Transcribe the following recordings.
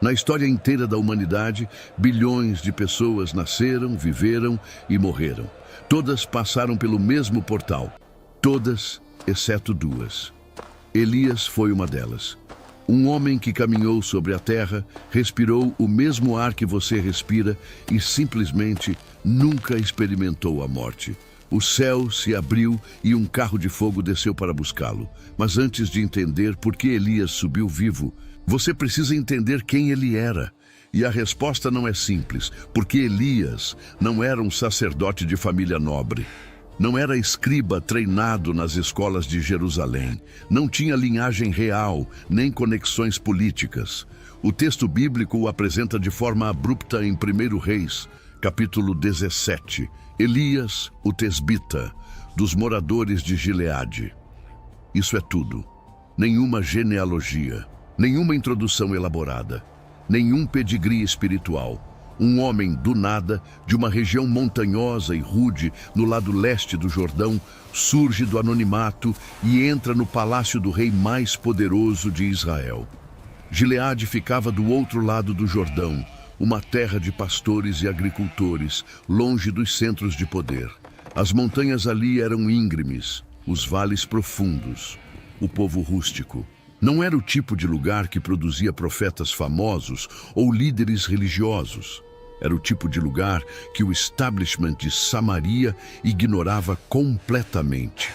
Na história inteira da humanidade, bilhões de pessoas nasceram, viveram e morreram. Todas passaram pelo mesmo portal. Todas, exceto duas. Elias foi uma delas. Um homem que caminhou sobre a terra, respirou o mesmo ar que você respira e simplesmente nunca experimentou a morte. O céu se abriu e um carro de fogo desceu para buscá-lo. Mas antes de entender por que Elias subiu vivo, você precisa entender quem ele era. E a resposta não é simples, porque Elias não era um sacerdote de família nobre. Não era escriba treinado nas escolas de Jerusalém. Não tinha linhagem real, nem conexões políticas. O texto bíblico o apresenta de forma abrupta em 1 Reis, capítulo 17. Elias, o tesbita, dos moradores de Gileade. Isso é tudo. Nenhuma genealogia, nenhuma introdução elaborada, nenhum pedigree espiritual. Um homem do nada, de uma região montanhosa e rude, no lado leste do Jordão, surge do anonimato e entra no palácio do rei mais poderoso de Israel. Gileade ficava do outro lado do Jordão, uma terra de pastores e agricultores, longe dos centros de poder. As montanhas ali eram íngremes, os vales profundos, o povo rústico. Não era o tipo de lugar que produzia profetas famosos ou líderes religiosos. Era o tipo de lugar que o establishment de Samaria ignorava completamente.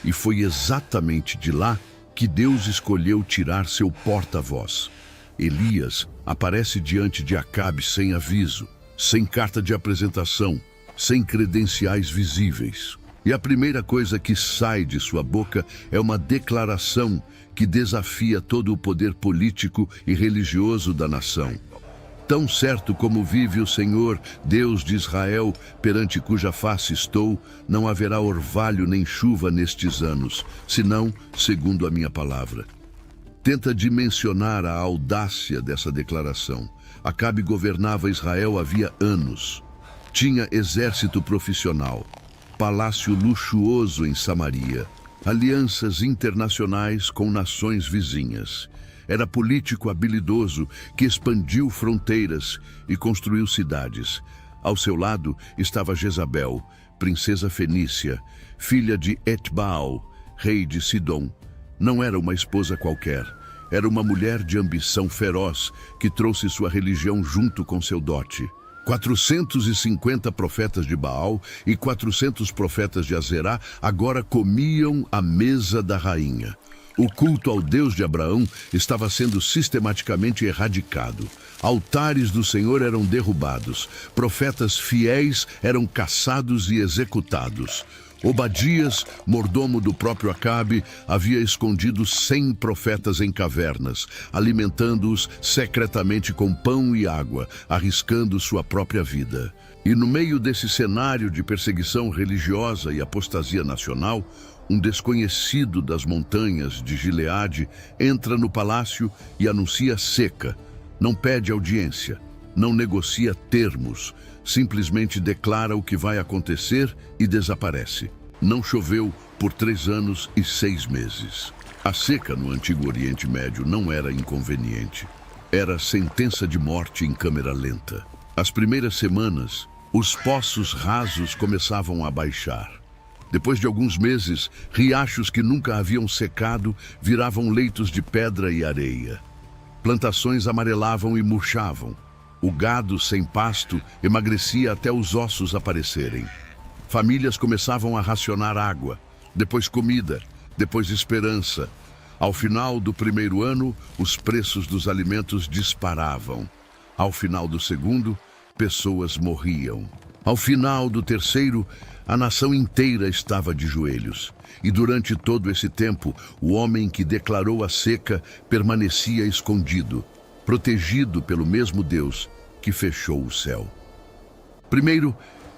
E foi exatamente de lá que Deus escolheu tirar seu porta-voz. Elias aparece diante de Acabe sem aviso, sem carta de apresentação, sem credenciais visíveis. E a primeira coisa que sai de sua boca é uma declaração que desafia todo o poder político e religioso da nação. Tão certo como vive o Senhor, Deus de Israel, perante cuja face estou, não haverá orvalho nem chuva nestes anos, senão segundo a minha palavra. Tenta dimensionar a audácia dessa declaração. Acabe governava Israel havia anos. Tinha exército profissional, palácio luxuoso em Samaria, alianças internacionais com nações vizinhas. Era político habilidoso que expandiu fronteiras e construiu cidades. Ao seu lado estava Jezabel, princesa fenícia, filha de Etbaal, rei de Sidom. Não era uma esposa qualquer. Era uma mulher de ambição feroz que trouxe sua religião junto com seu dote. 450 profetas de Baal e 400 profetas de Azerá agora comiam à mesa da rainha. O culto ao Deus de Abraão estava sendo sistematicamente erradicado. Altares do Senhor eram derrubados. Profetas fiéis eram caçados e executados. Obadias, mordomo do próprio Acabe, havia escondido 100 profetas em cavernas, alimentando-os secretamente com pão e água, arriscando sua própria vida. E no meio desse cenário de perseguição religiosa e apostasia nacional, um desconhecido das montanhas de Gileade entra no palácio e anuncia seca. Não pede audiência, não negocia termos, simplesmente declara o que vai acontecer e desaparece. Não choveu por 3 anos e 6 meses. A seca no Antigo Oriente Médio não era inconveniente. Era sentença de morte em câmera lenta. As primeiras semanas, os poços rasos começavam a baixar. Depois de alguns meses, riachos que nunca haviam secado viravam leitos de pedra e areia. Plantações amarelavam e murchavam. O gado sem pasto emagrecia até os ossos aparecerem. Famílias começavam a racionar água, depois comida, depois esperança. Ao final do primeiro ano, os preços dos alimentos disparavam. Ao final do segundo, pessoas morriam. Ao final do terceiro, a nação inteira estava de joelhos. E durante todo esse tempo, o homem que declarou a seca permanecia escondido, protegido pelo mesmo Deus que fechou o céu. Primeiro,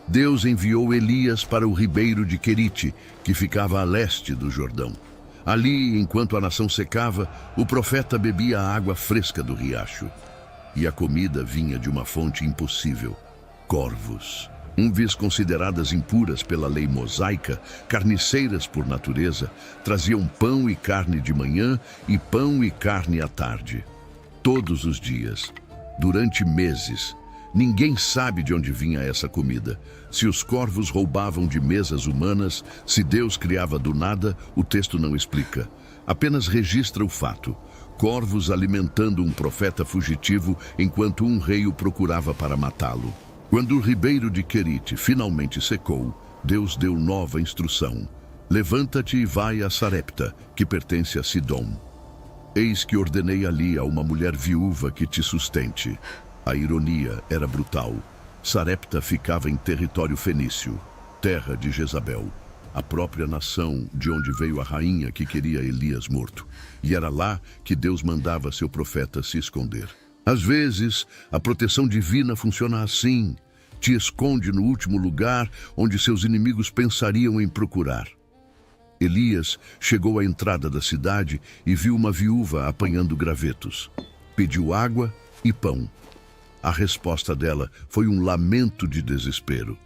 Deus enviou Elias para o ribeiro de Querite, que ficava a leste do Jordão. Ali, enquanto a nação secava, o profeta bebia a água fresca do riacho. E a comida vinha de uma fonte impossível: corvos. Consideradas impuras pela lei mosaica, carniceiras por natureza, traziam pão e carne de manhã e pão e carne à tarde. todos os dias, durante meses. Ninguém sabe de onde vinha essa comida. Se os corvos roubavam de mesas humanas, se Deus criava do nada, o texto não explica. Apenas registra o fato. Corvos alimentando um profeta fugitivo enquanto um rei o procurava para matá-lo. Quando o ribeiro de Querite finalmente secou, Deus deu nova instrução. Levanta-te e vai a Sarepta, que pertence a Sidom. Eis que ordenei ali a uma mulher viúva que te sustente. A ironia era brutal. Sarepta ficava em território fenício, terra de Jezabel, a própria nação de onde veio a rainha que queria Elias morto. E era lá que Deus mandava seu profeta se esconder. Às vezes, a proteção divina funciona assim. Te esconde no último lugar onde seus inimigos pensariam em procurar. Elias chegou à entrada da cidade e viu uma viúva apanhando gravetos. Pediu água e pão. A resposta dela foi um lamento de desespero.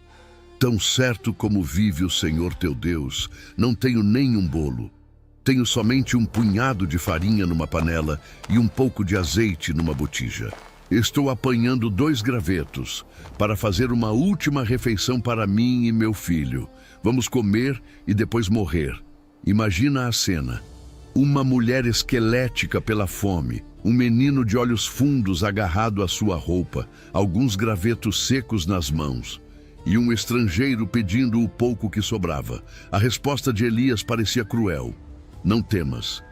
Tão certo como vive o Senhor teu Deus, não tenho nem um bolo. Tenho somente um punhado de farinha numa panela e um pouco de azeite numa botija. Estou apanhando 2 gravetos para fazer uma última refeição para mim e meu filho. Vamos comer e depois morrer. Imagina a cena. Uma mulher esquelética pela fome, um menino de olhos fundos agarrado à sua roupa, alguns gravetos secos nas mãos, e um estrangeiro pedindo o pouco que sobrava. A resposta de Elias parecia cruel. Não temas.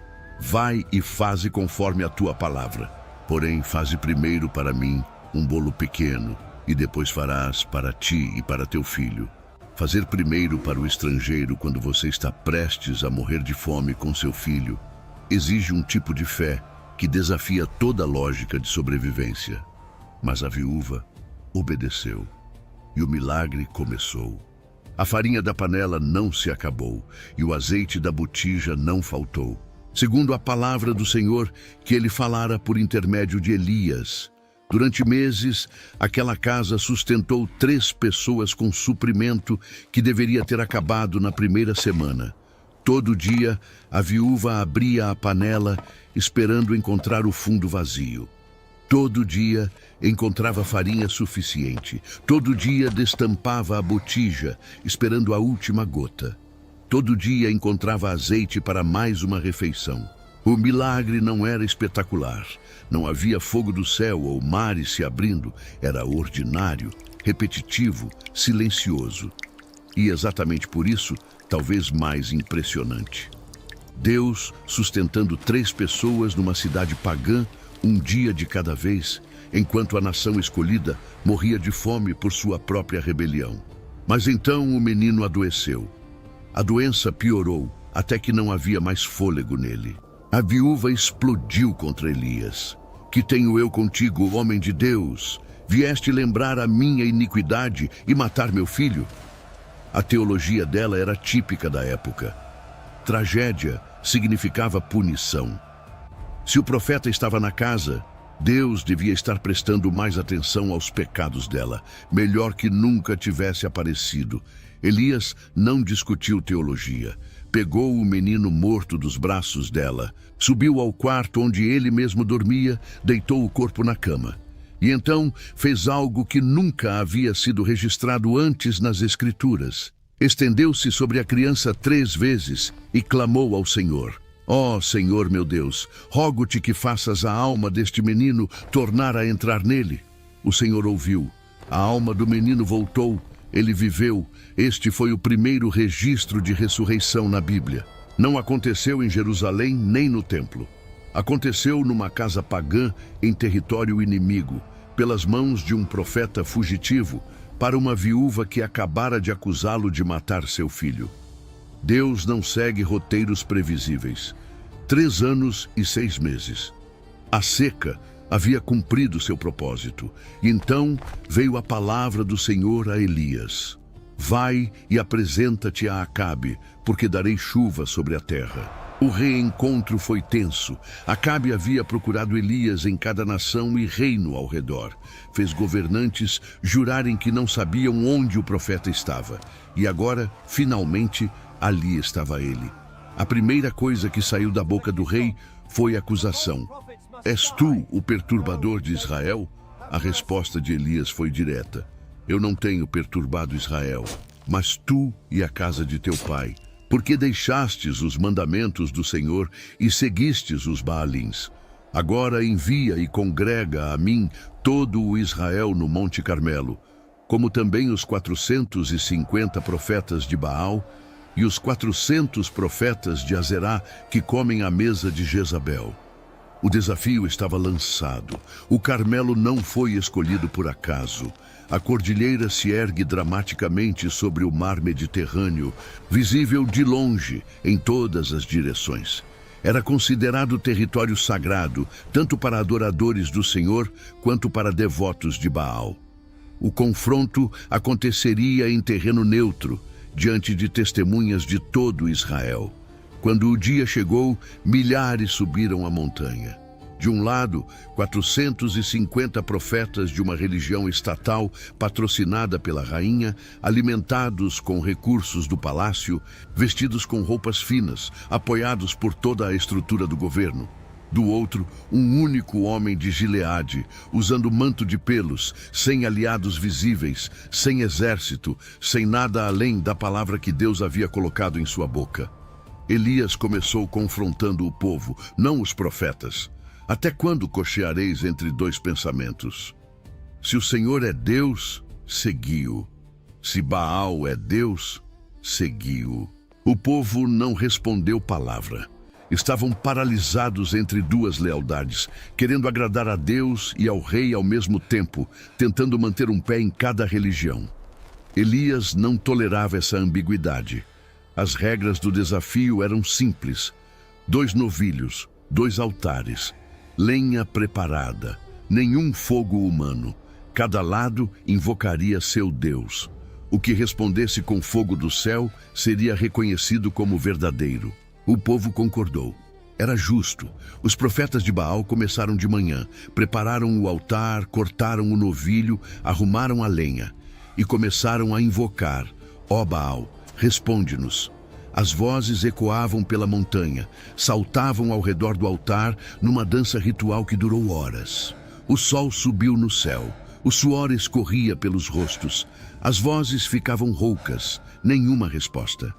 Vai e faze conforme a tua palavra. Porém, faze primeiro para mim um bolo pequeno, e depois farás para ti e para teu filho. Fazer primeiro para o estrangeiro quando você está prestes a morrer de fome com seu filho exige um tipo de fé que desafia toda a lógica de sobrevivência. Mas a viúva obedeceu e o milagre começou. A farinha da panela não se acabou e o azeite da botija não faltou, segundo a palavra do Senhor que ele falara por intermédio de Elias. Durante meses, aquela casa sustentou 3 pessoas com suprimento que deveria ter acabado na primeira semana. Todo dia, a viúva abria a panela, esperando encontrar o fundo vazio. Todo dia, encontrava farinha suficiente. Todo dia, destampava a botija, esperando a última gota. Todo dia, encontrava azeite para mais uma refeição. O milagre não era espetacular. Não havia fogo do céu ou mares se abrindo. Era ordinário, repetitivo, silencioso. E exatamente por isso, talvez mais impressionante. Deus sustentando 3 pessoas numa cidade pagã, um dia de cada vez, enquanto a nação escolhida morria de fome por sua própria rebelião. Mas então o menino adoeceu. A doença piorou até que não havia mais fôlego nele. A viúva explodiu contra Elias. Que tenho eu contigo, homem de Deus? Vieste lembrar a minha iniquidade e matar meu filho? A teologia dela era típica da época. Tragédia significava punição. Se o profeta estava na casa, Deus devia estar prestando mais atenção aos pecados dela. Melhor que nunca tivesse aparecido. Elias não discutiu teologia. Pegou o menino morto dos braços dela, subiu ao quarto onde ele mesmo dormia, deitou o corpo na cama. E então fez algo que nunca havia sido registrado antes nas Escrituras. Estendeu-se sobre a criança 3 vezes e clamou ao Senhor. Ó Senhor meu Deus, rogo-te que faças a alma deste menino tornar a entrar nele. O Senhor ouviu. A alma do menino voltou. Ele viveu. Este foi o primeiro registro de ressurreição na Bíblia. Não aconteceu em Jerusalém nem no templo. Aconteceu numa casa pagã em território inimigo, pelas mãos de um profeta fugitivo, para uma viúva que acabara de acusá-lo de matar seu filho. Deus não segue roteiros previsíveis. 3 anos e 6 meses. A seca havia cumprido seu propósito. E então veio a palavra do Senhor a Elias. Vai e apresenta-te a Acabe, porque darei chuva sobre a terra. O reencontro foi tenso. Acabe havia procurado Elias em cada nação e reino ao redor. Fez governantes jurarem que não sabiam onde o profeta estava. E agora, finalmente, ali estava ele. A primeira coisa que saiu da boca do rei foi acusação. És tu o perturbador de Israel? A resposta de Elias foi direta. Eu não tenho perturbado Israel, mas tu e a casa de teu pai, porque deixastes os mandamentos do Senhor e seguistes os Baalins. Agora envia e congrega a mim todo o Israel no Monte Carmelo, como também os 450 profetas de Baal e os 400 profetas de Azerá que comem à mesa de Jezabel. O desafio estava lançado. O Carmelo não foi escolhido por acaso. A cordilheira se ergue dramaticamente sobre o mar Mediterrâneo, visível de longe, em todas as direções. Era considerado território sagrado, tanto para adoradores do Senhor, quanto para devotos de Baal. O confronto aconteceria em terreno neutro, diante de testemunhas de todo Israel. Quando o dia chegou, milhares subiram a montanha. De um lado, 450 profetas de uma religião estatal patrocinada pela rainha, alimentados com recursos do palácio, vestidos com roupas finas, apoiados por toda a estrutura do governo. Do outro, um único homem de Gileade, usando manto de pelos, sem aliados visíveis, sem exército, sem nada além da palavra que Deus havia colocado em sua boca. Elias começou confrontando o povo, não os profetas. Até quando cocheareis entre dois pensamentos? Se o Senhor é Deus, segui-o. Se Baal é Deus, segui-o. O povo não respondeu palavra. Estavam paralisados entre duas lealdades, querendo agradar a Deus e ao rei ao mesmo tempo, tentando manter um pé em cada religião. Elias não tolerava essa ambiguidade. As regras do desafio eram simples. 2 novilhos, 2 altares, lenha preparada, nenhum fogo humano. Cada lado invocaria seu Deus. O que respondesse com fogo do céu seria reconhecido como verdadeiro. O povo concordou. Era justo. Os profetas de Baal começaram de manhã, prepararam o altar, cortaram o novilho, arrumaram a lenha e começaram a invocar: ó Baal, responde-nos. As vozes ecoavam pela montanha, saltavam ao redor do altar numa dança ritual que durou horas. O sol subiu no céu, o suor escorria pelos rostos, as vozes ficavam roucas, nenhuma resposta.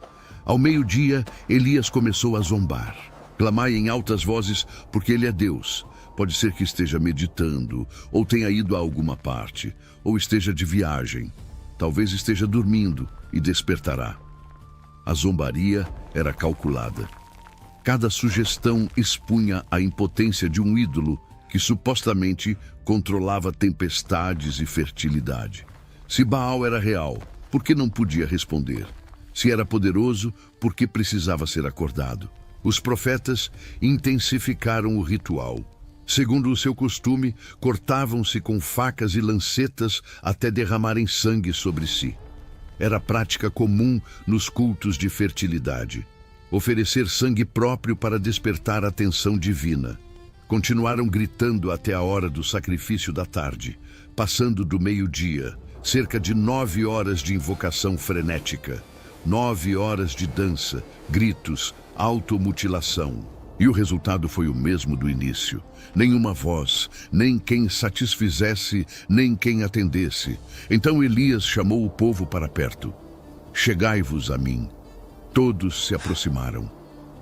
Ao meio-dia, Elias começou a zombar. Clamai em altas vozes, porque ele é Deus. Pode ser que esteja meditando, ou tenha ido a alguma parte, ou esteja de viagem. Talvez esteja dormindo e despertará. A zombaria era calculada. Cada sugestão expunha a impotência de um ídolo que supostamente controlava tempestades e fertilidade. Se Baal era real, por que não podia responder? Se era poderoso, por que precisava ser acordado? Os profetas intensificaram o ritual. Segundo o seu costume, cortavam-se com facas e lancetas até derramarem sangue sobre si. Era prática comum nos cultos de fertilidade. Oferecer sangue próprio para despertar a atenção divina. Continuaram gritando até a hora do sacrifício da tarde, passando do meio-dia, cerca de 9 horas de invocação frenética. 9 horas de dança, gritos, automutilação. E o resultado foi o mesmo do início. Nenhuma voz, nem quem satisfizesse, nem quem atendesse. Então Elias chamou o povo para perto. Chegai-vos a mim. Todos se aproximaram.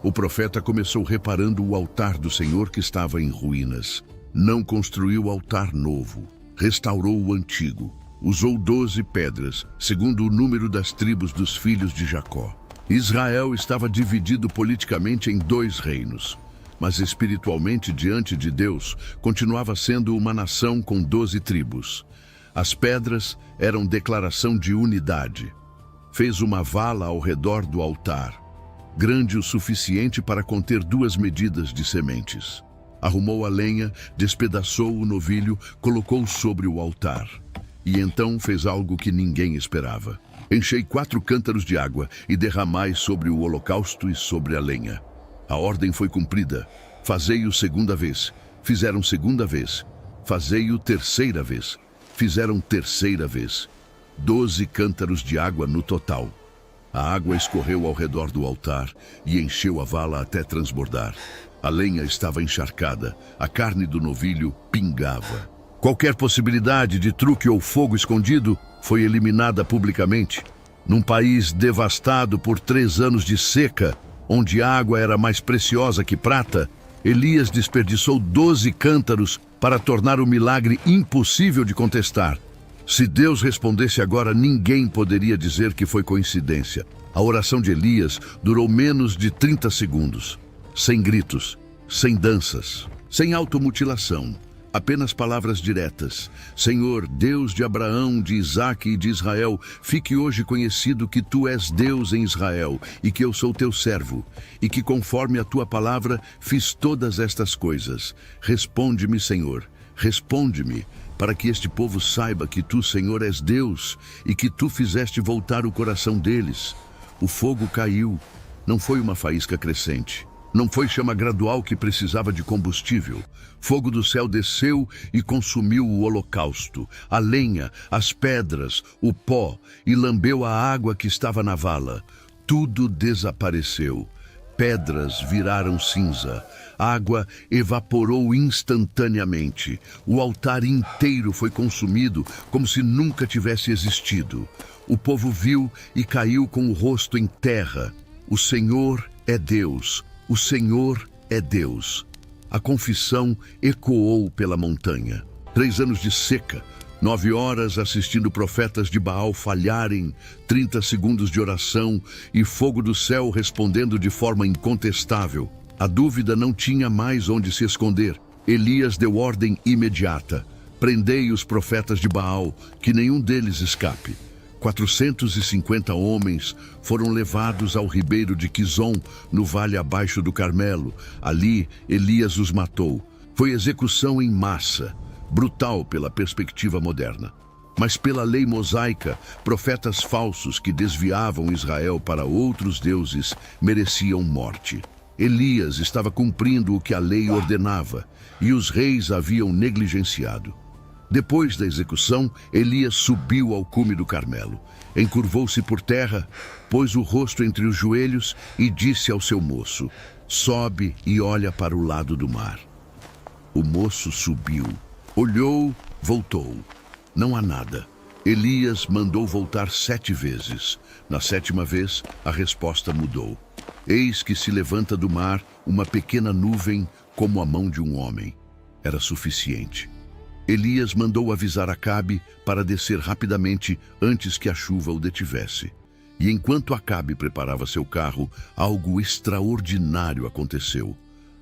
O profeta começou reparando o altar do Senhor que estava em ruínas. Não construiu altar novo, restaurou o antigo. Usou 12 pedras, segundo o número das tribos dos filhos de Jacó. Israel estava dividido politicamente em 2 reinos, mas espiritualmente diante de Deus continuava sendo uma nação com 12 tribos. As pedras eram declaração de unidade. Fez uma vala ao redor do altar, grande o suficiente para conter 2 medidas de sementes. Arrumou a lenha, despedaçou o novilho, colocou sobre o altar. E então fez algo que ninguém esperava. Enchei 4 cântaros de água e derramai sobre o holocausto e sobre a lenha. A ordem foi cumprida. Fazei-o segunda vez. Fizeram segunda vez. Fazei-o terceira vez. Fizeram terceira vez. 12 cântaros de água no total. A água escorreu ao redor do altar e encheu a vala até transbordar. A lenha estava encharcada, a carne do novilho pingava. Qualquer possibilidade de truque ou fogo escondido foi eliminada publicamente. Num país devastado por 3 anos de seca, onde a água era mais preciosa que prata, Elias desperdiçou 12 cântaros para tornar o milagre impossível de contestar. Se Deus respondesse agora, ninguém poderia dizer que foi coincidência. A oração de Elias durou menos de 30 segundos. Sem gritos, sem danças, sem automutilação. Apenas palavras diretas. Senhor, Deus de Abraão, de Isaque e de Israel, fique hoje conhecido que Tu és Deus em Israel e que eu sou Teu servo, e que conforme a Tua palavra fiz todas estas coisas. Responde-me, Senhor, responde-me, para que este povo saiba que Tu, Senhor, és Deus e que Tu fizeste voltar o coração deles. O fogo caiu, não foi uma faísca crescente. Não foi chama gradual que precisava de combustível. Fogo do céu desceu e consumiu o holocausto, a lenha, as pedras, o pó, e lambeu a água que estava na vala. Tudo desapareceu. Pedras viraram cinza. Água evaporou instantaneamente. O altar inteiro foi consumido como se nunca tivesse existido. O povo viu e caiu com o rosto em terra. O Senhor é Deus. O Senhor é Deus. A confissão ecoou pela montanha. 3 anos de seca, 9 horas assistindo profetas de Baal falharem, 30 segundos de oração e fogo do céu respondendo de forma incontestável. A dúvida não tinha mais onde se esconder. Elias deu ordem imediata. Prendei os profetas de Baal, que nenhum deles escape. 450 homens foram levados ao ribeiro de Quizon, no vale abaixo do Carmelo. Ali, Elias os matou. Foi execução em massa, brutal pela perspectiva moderna. Mas pela lei mosaica, profetas falsos que desviavam Israel para outros deuses mereciam morte. Elias estava cumprindo o que a lei ordenava, e os reis haviam negligenciado. Depois da execução, Elias subiu ao cume do Carmelo, encurvou-se por terra, pôs o rosto entre os joelhos e disse ao seu moço: sobe e olha para o lado do mar. O moço subiu, olhou, voltou. Não há nada. Elias mandou voltar 7 vezes. Na 7ª vez, a resposta mudou. Eis que se levanta do mar uma pequena nuvem como a mão de um homem. Era suficiente. Elias mandou avisar Acabe para descer rapidamente antes que a chuva o detivesse. E enquanto Acabe preparava seu carro, algo extraordinário aconteceu.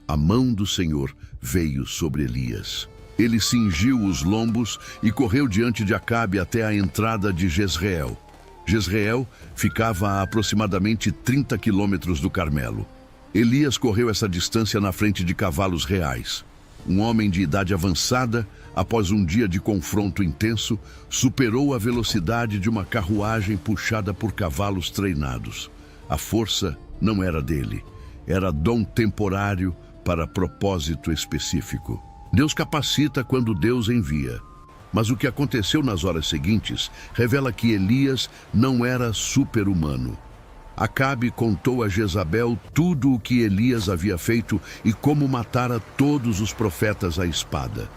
A mão do Senhor veio sobre Elias. Ele cingiu os lombos e correu diante de Acabe até a entrada de Jezreel. Jezreel ficava a aproximadamente 30 quilômetros do Carmelo. Elias correu essa distância na frente de cavalos reais. Um homem de idade avançada, após um dia de confronto intenso, superou a velocidade de uma carruagem puxada por cavalos treinados. A força não era dele, era dom temporário para propósito específico. Deus capacita quando Deus envia. Mas o que aconteceu nas horas seguintes revela que Elias não era super-humano. Acabe contou a Jezabel tudo o que Elias havia feito e como matara todos os profetas à espada.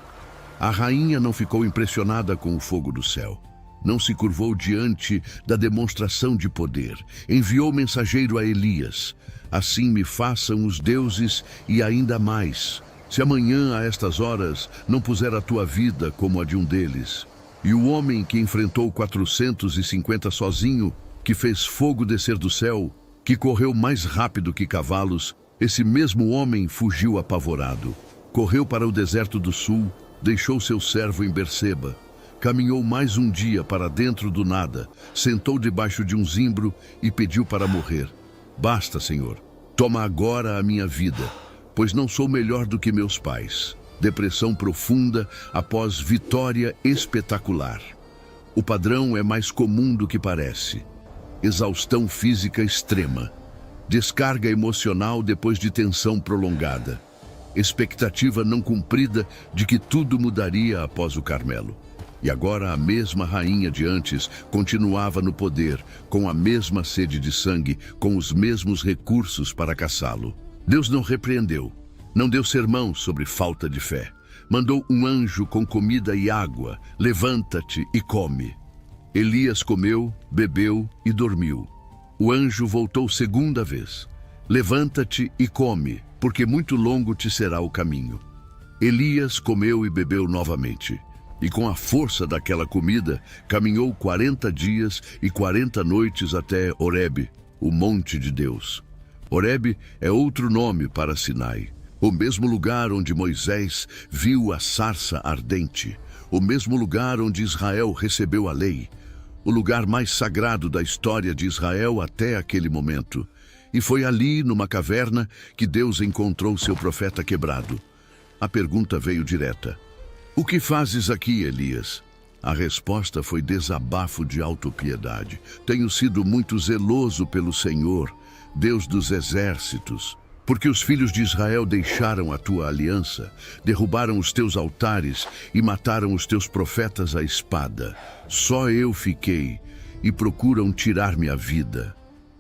A rainha não ficou impressionada com o fogo do céu. Não se curvou diante da demonstração de poder. Enviou mensageiro a Elias: assim me façam os deuses e ainda mais, se amanhã a estas horas não puser a tua vida como a de um deles. E o homem que enfrentou 450 sozinho, que fez fogo descer do céu, que correu mais rápido que cavalos, esse mesmo homem fugiu apavorado. Correu para o deserto do sul, deixou seu servo em Berseba. Caminhou mais um dia para dentro do nada, sentou debaixo de um zimbro e pediu para morrer. Basta, Senhor, toma agora a minha vida, pois não sou melhor do que meus pais. Depressão profunda após vitória espetacular. O padrão é mais comum do que parece. Exaustão física extrema, descarga emocional depois de tensão prolongada, expectativa não cumprida de que tudo mudaria após o Carmelo. E agora a mesma rainha de antes continuava no poder, com a mesma sede de sangue, com os mesmos recursos para caçá-lo. Deus não repreendeu, Não deu sermão sobre falta de fé. Mandou um anjo com comida e água. Levanta-te e come. Elias comeu, bebeu e dormiu. O anjo voltou segunda vez. Levanta-te e come, porque muito longo te será o caminho. Elias comeu e bebeu novamente. E com a força daquela comida, caminhou 40 dias e 40 noites até Horebe, o monte de Deus. Horebe é outro nome para Sinai. O mesmo lugar onde Moisés viu a sarça ardente. O mesmo lugar onde Israel recebeu a lei. O lugar mais sagrado da história de Israel até aquele momento. E foi ali, numa caverna, que Deus encontrou seu profeta quebrado. A pergunta veio direta. O que fazes aqui, Elias? A resposta foi desabafo de autopiedade. Tenho sido muito zeloso pelo Senhor, Deus dos exércitos, porque os filhos de Israel deixaram a tua aliança, derrubaram os teus altares e mataram os teus profetas à espada. Só eu fiquei e procuram tirar-me a vida.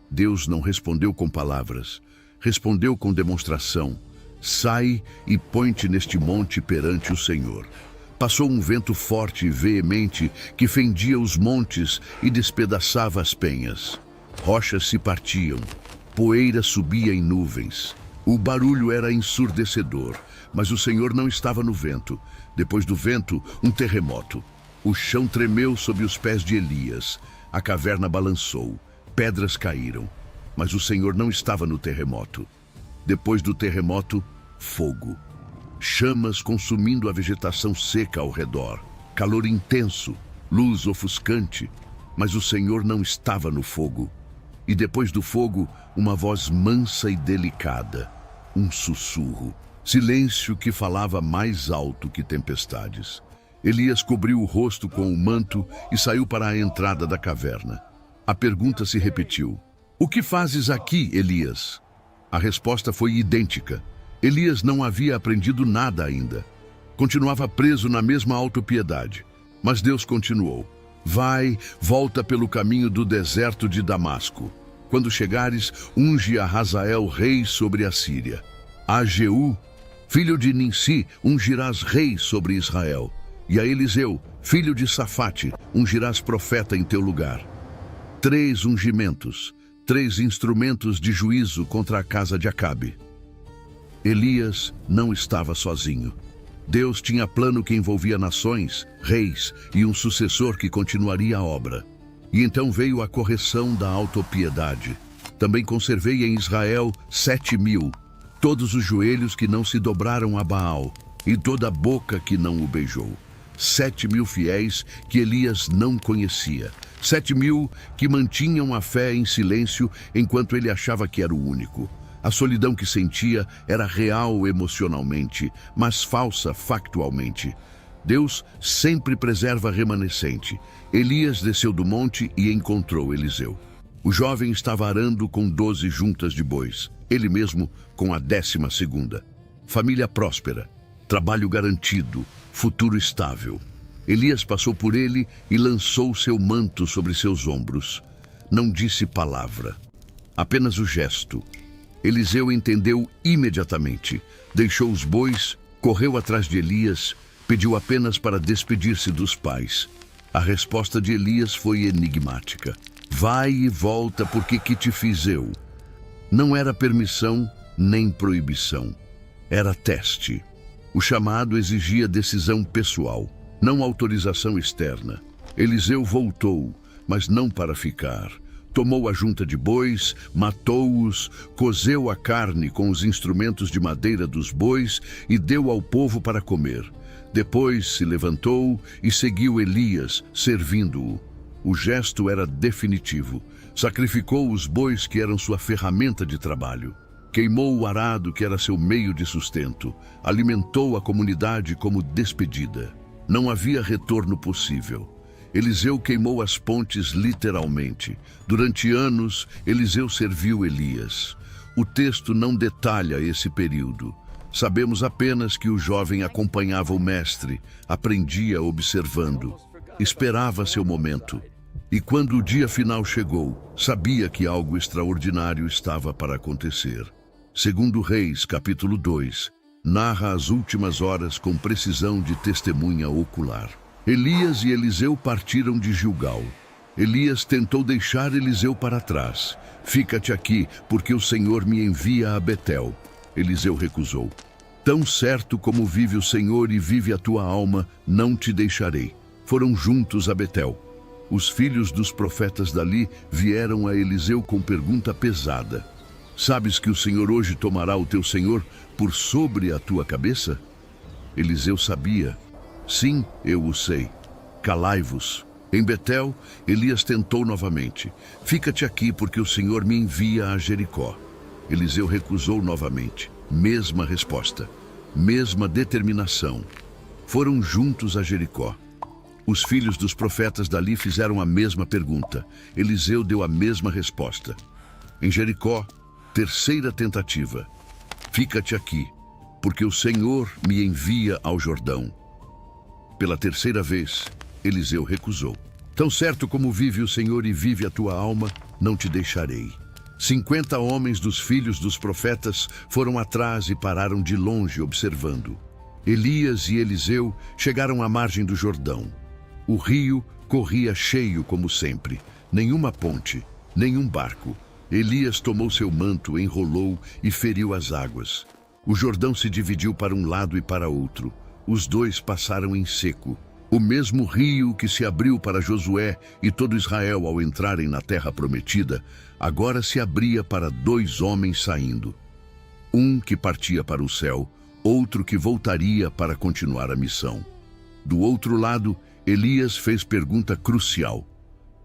Deus não respondeu com palavras, respondeu com demonstração. Sai e põe-te neste monte perante o Senhor. Passou um vento forte e veemente que fendia os montes e despedaçava as penhas. Rochas se partiam, poeira subia em nuvens. O barulho era ensurdecedor, mas o Senhor não estava no vento. Depois do vento, um terremoto. O chão tremeu sob os pés de Elias. A caverna balançou, pedras caíram, mas o Senhor não estava no terremoto. Depois do terremoto, fogo. Chamas consumindo a vegetação seca ao redor. Calor intenso, luz ofuscante, mas o Senhor não estava no fogo. E depois do fogo, uma voz mansa e delicada. Um sussurro. Silêncio que falava mais alto que tempestades. Elias cobriu o rosto com o manto e saiu para a entrada da caverna. A pergunta se repetiu. O que fazes aqui, Elias? A resposta foi idêntica. Elias não havia aprendido nada ainda. Continuava preso na mesma autopiedade. Mas Deus continuou. Vai, volta pelo caminho do deserto de Damasco. Quando chegares, unge a Hazael rei sobre a Síria. A Jeú, filho de Ninsi, ungirás rei sobre Israel. E a Eliseu, filho de Safate, ungirás profeta em teu lugar. 3 ungimentos, 3 instrumentos de juízo contra a casa de Acabe. Elias não estava sozinho. Deus tinha plano que envolvia nações, reis e um sucessor que continuaria a obra. E então veio a correção da autopiedade. Também conservei em Israel 7.000, todos os joelhos que não se dobraram a Baal e toda a boca que não o beijou. 7.000 fiéis que Elias não conhecia. 7.000 que mantinham a fé em silêncio enquanto ele achava que era o único. A solidão que sentia era real emocionalmente, mas falsa factualmente. Deus sempre preserva remanescente. Elias desceu do monte e encontrou Eliseu. O jovem estava arando com 12 juntas de bois, ele mesmo com a 12ª. Família próspera, trabalho garantido, futuro estável. Elias passou por ele e lançou seu manto sobre seus ombros. Não disse palavra, apenas o gesto. Eliseu entendeu imediatamente. Deixou os bois, correu atrás de Elias, pediu apenas para despedir-se dos pais. A resposta de Elias foi enigmática. Vai e volta, porque que te fiz eu? Não era permissão nem proibição. Era teste. O chamado exigia decisão pessoal, não autorização externa. Eliseu voltou, mas não para ficar. Tomou a junta de bois, matou-os, cozeu a carne com os instrumentos de madeira dos bois e deu ao povo para comer. Depois se levantou e seguiu Elias, servindo-o. O gesto era definitivo. Sacrificou os bois que eram sua ferramenta de trabalho. Queimou o arado que era seu meio de sustento. Alimentou a comunidade como despedida. Não havia retorno possível. Eliseu queimou as pontes literalmente. Durante anos, Eliseu serviu Elias. O texto não detalha esse período. Sabemos apenas que o jovem acompanhava o mestre, aprendia observando, esperava seu momento. E quando o dia final chegou, sabia que algo extraordinário estava para acontecer. Segundo Reis, capítulo 2, narra as últimas horas com precisão de testemunha ocular. Elias e Eliseu partiram de Gilgal. Elias tentou deixar Eliseu para trás. Fica-te aqui, porque o Senhor me envia a Betel. Eliseu recusou. Tão certo como vive o Senhor e vive a tua alma, não te deixarei. Foram juntos a Betel. Os filhos dos profetas dali vieram a Eliseu com pergunta pesada. Sabes que o Senhor hoje tomará o teu senhor por sobre a tua cabeça? Eliseu sabia. Sim, eu o sei. Calai-vos. Em Betel, Elias tentou novamente. Fica-te aqui, porque o Senhor me envia a Jericó. Eliseu recusou novamente. Mesma resposta. Mesma determinação. Foram juntos a Jericó. Os filhos dos profetas dali fizeram a mesma pergunta. Eliseu deu a mesma resposta. Em Jericó, terceira tentativa. Fica-te aqui, porque o Senhor me envia ao Jordão. Pela terceira vez, Eliseu recusou. Tão certo como vive o Senhor e vive a tua alma, não te deixarei. 50 homens dos filhos dos profetas foram atrás e pararam de longe observando. Elias e Eliseu chegaram à margem do Jordão. O rio corria cheio como sempre. Nenhuma ponte, nenhum barco. Elias tomou seu manto, enrolou e feriu as águas. O Jordão se dividiu para um lado e para outro. Os dois passaram em seco. O mesmo rio que se abriu para Josué e todo Israel ao entrarem na terra prometida, agora se abria para 2 homens saindo. Um que partia para o céu, outro que voltaria para continuar a missão. Do outro lado, Elias fez pergunta crucial.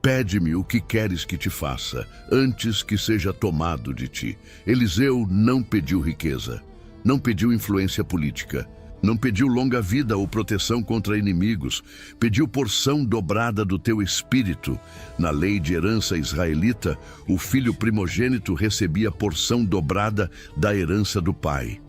Pede-me o que queres que te faça, antes que seja tomado de ti. Eliseu não pediu riqueza, não pediu influência política, não pediu longa vida ou proteção contra inimigos, pediu porção dobrada do teu espírito. Na lei de herança israelita, o filho primogênito recebia porção dobrada da herança do pai.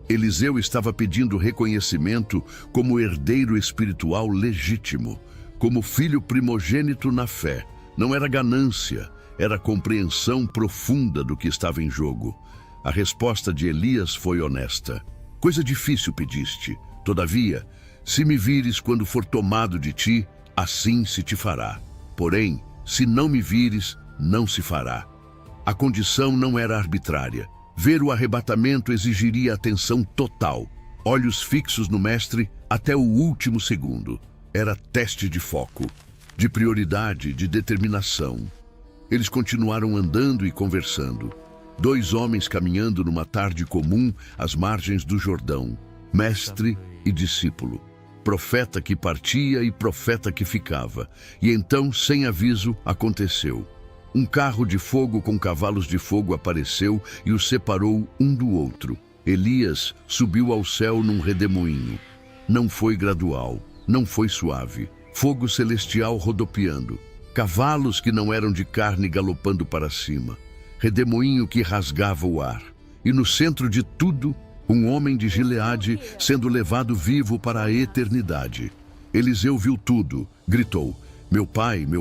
Eliseu estava pedindo reconhecimento como herdeiro espiritual legítimo, como filho primogênito na fé. Não era ganância, era compreensão profunda do que estava em jogo. A resposta de Elias foi honesta. Coisa difícil pediste. Todavia, se me vires quando for tomado de ti, assim se te fará. Porém, se não me vires, não se fará. A condição não era arbitrária. Ver o arrebatamento exigiria atenção total, olhos fixos no mestre até o último segundo. Era teste de foco, de prioridade, de determinação. Eles continuaram andando e conversando. 2 homens caminhando numa tarde comum às margens do Jordão, mestre e discípulo, profeta que partia e profeta que ficava. E então, sem aviso, aconteceu. Um carro de fogo com cavalos de fogo apareceu e os separou um do outro. Elias subiu ao céu num redemoinho. Não foi gradual, não foi suave. Fogo celestial rodopiando. Cavalos que não eram de carne galopando para cima. Redemoinho que rasgava o ar. E no centro de tudo, um homem de Gileade sendo levado vivo para a eternidade. Eliseu viu tudo, gritou: meu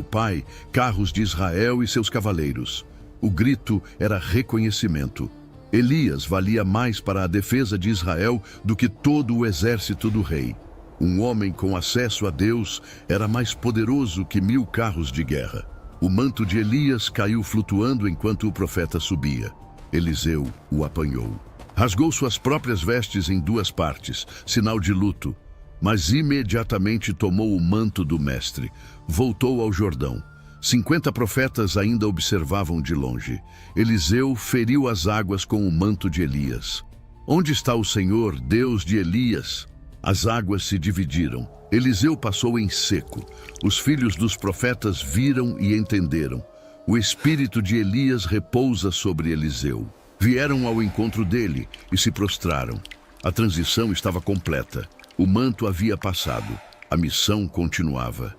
pai, carros de Israel e seus cavaleiros. O grito era reconhecimento. Elias valia mais para a defesa de Israel do que todo o exército do rei. Um homem com acesso a Deus era mais poderoso que 1000 carros de guerra. O manto de Elias caiu flutuando enquanto o profeta subia. Eliseu o apanhou. Rasgou suas próprias vestes em 2 partes, sinal de luto. Mas imediatamente tomou o manto do mestre. Voltou ao Jordão. 50 profetas ainda observavam de longe. Eliseu feriu as águas com o manto de Elias. Onde está o Senhor, Deus de Elias? As águas se dividiram. Eliseu passou em seco. Os filhos dos profetas viram e entenderam. O espírito de Elias repousa sobre Eliseu. Vieram ao encontro dele e se prostraram. A transição estava completa. O manto havia passado. A missão continuava.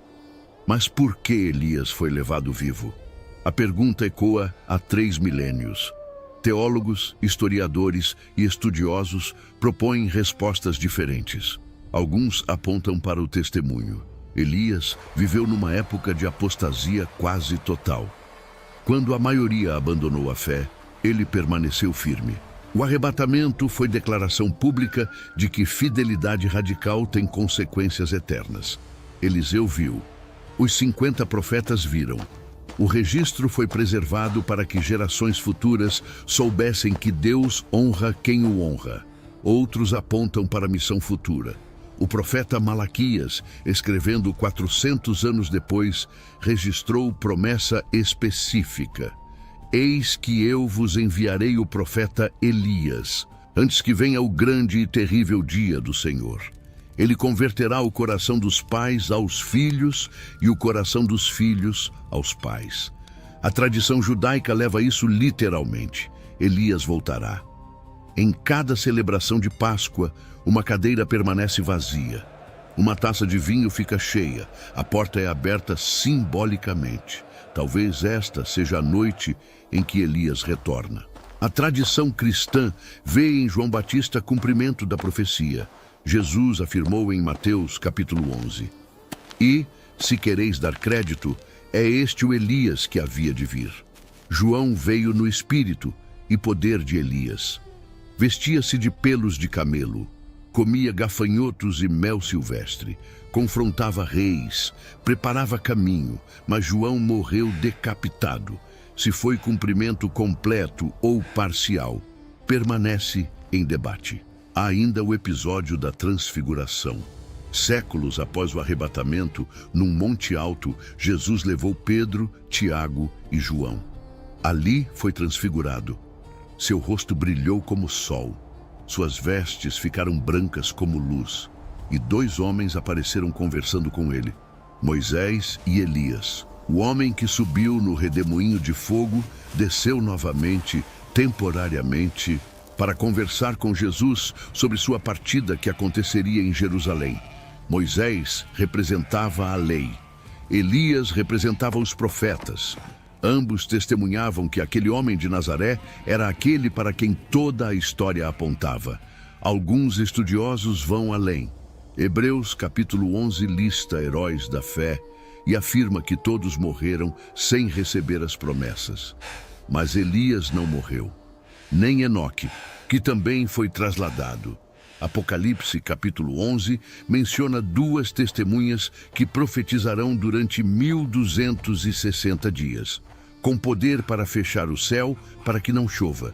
Mas por que Elias foi levado vivo? A pergunta ecoa há 3 milênios. Teólogos, historiadores e estudiosos propõem respostas diferentes. Alguns apontam para o testemunho. Elias viveu numa época de apostasia quase total. Quando a maioria abandonou a fé, ele permaneceu firme. O arrebatamento foi declaração pública de que fidelidade radical tem consequências eternas. Eliseu viu. Os 50 profetas viram. O registro foi preservado para que gerações futuras soubessem que Deus honra quem o honra. Outros apontam para a missão futura. O profeta Malaquias, escrevendo 400 anos depois, registrou promessa específica. Eis que eu vos enviarei o profeta Elias, antes que venha o grande e terrível dia do Senhor. Ele converterá o coração dos pais aos filhos e o coração dos filhos aos pais. A tradição judaica leva isso literalmente. Elias voltará. Em cada celebração de Páscoa, uma cadeira permanece vazia. Uma taça de vinho fica cheia. A porta é aberta simbolicamente. Talvez esta seja a noite em que Elias retorna. A tradição cristã vê em João Batista cumprimento da profecia. Jesus afirmou em Mateus capítulo 11. E, se quereis dar crédito, é este o Elias que havia de vir. João veio no espírito e poder de Elias. Vestia-se de pelos de camelo, comia gafanhotos e mel silvestre, confrontava reis, preparava caminho, mas João morreu decapitado. Se foi cumprimento completo ou parcial, permanece em debate. Há ainda o episódio da transfiguração. Séculos após o arrebatamento, num monte alto, Jesus levou Pedro, Tiago e João. Ali foi transfigurado. Seu rosto brilhou como o sol. Suas vestes ficaram brancas como luz. E 2 homens apareceram conversando com ele, Moisés e Elias. O homem que subiu no redemoinho de fogo desceu novamente, temporariamente, para conversar com Jesus sobre sua partida que aconteceria em Jerusalém. Moisés representava a lei. Elias representava os profetas. Ambos testemunhavam que aquele homem de Nazaré era aquele para quem toda a história apontava. Alguns estudiosos vão além. Hebreus capítulo 11 lista heróis da fé e afirma que todos morreram sem receber as promessas. Mas Elias não morreu, nem Enoque, que também foi trasladado. Apocalipse capítulo 11 menciona 2 testemunhas que profetizarão durante 1260 dias, com poder para fechar o céu para que não chova.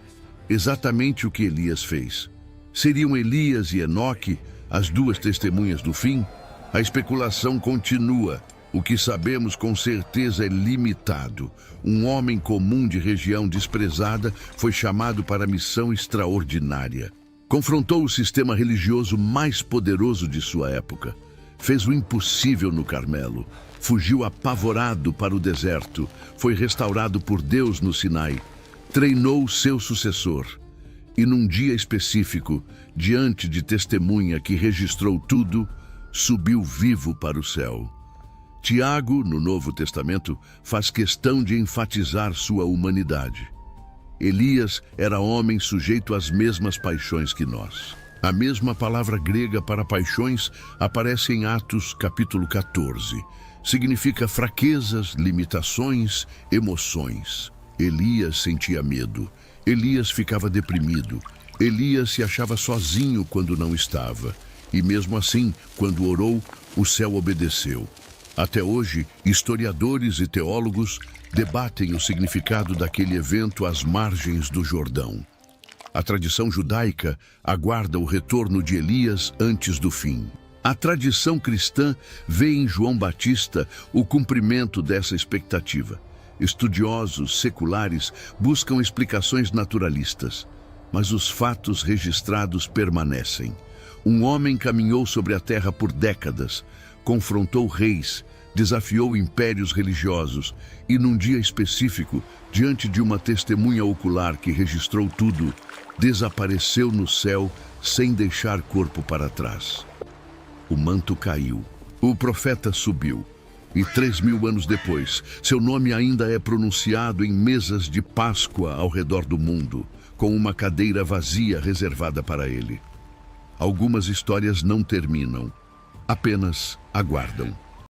Exatamente o que Elias fez. Seriam Elias e Enoque as 2 testemunhas do fim? A especulação continua. O que sabemos com certeza é limitado. Um homem comum de região desprezada foi chamado para a missão extraordinária. Confrontou o sistema religioso mais poderoso de sua época. Fez o impossível no Carmelo. Fugiu apavorado para o deserto. Foi restaurado por Deus no Sinai. Treinou seu sucessor. E num dia específico, diante de testemunha que registrou tudo, subiu vivo para o céu. Tiago, no Novo Testamento, faz questão de enfatizar sua humanidade. Elias era homem sujeito às mesmas paixões que nós. A mesma palavra grega para paixões aparece em Atos capítulo 14. Significa fraquezas, limitações, emoções. Elias sentia medo. Elias ficava deprimido. Elias se achava sozinho quando não estava. E mesmo assim, quando orou, o céu obedeceu. Até hoje, historiadores e teólogos debatem o significado daquele evento às margens do Jordão. A tradição judaica aguarda o retorno de Elias antes do fim. A tradição cristã vê em João Batista o cumprimento dessa expectativa. Estudiosos seculares buscam explicações naturalistas, mas os fatos registrados permanecem. Um homem caminhou sobre a terra por décadas, confrontou reis, desafiou impérios religiosos e, num dia específico, diante de uma testemunha ocular que registrou tudo, desapareceu no céu sem deixar corpo para trás. O manto caiu. O profeta subiu. E 3.000 anos depois, seu nome ainda é pronunciado em mesas de Páscoa ao redor do mundo, com uma cadeira vazia reservada para ele. Algumas histórias não terminam, apenas aguardam.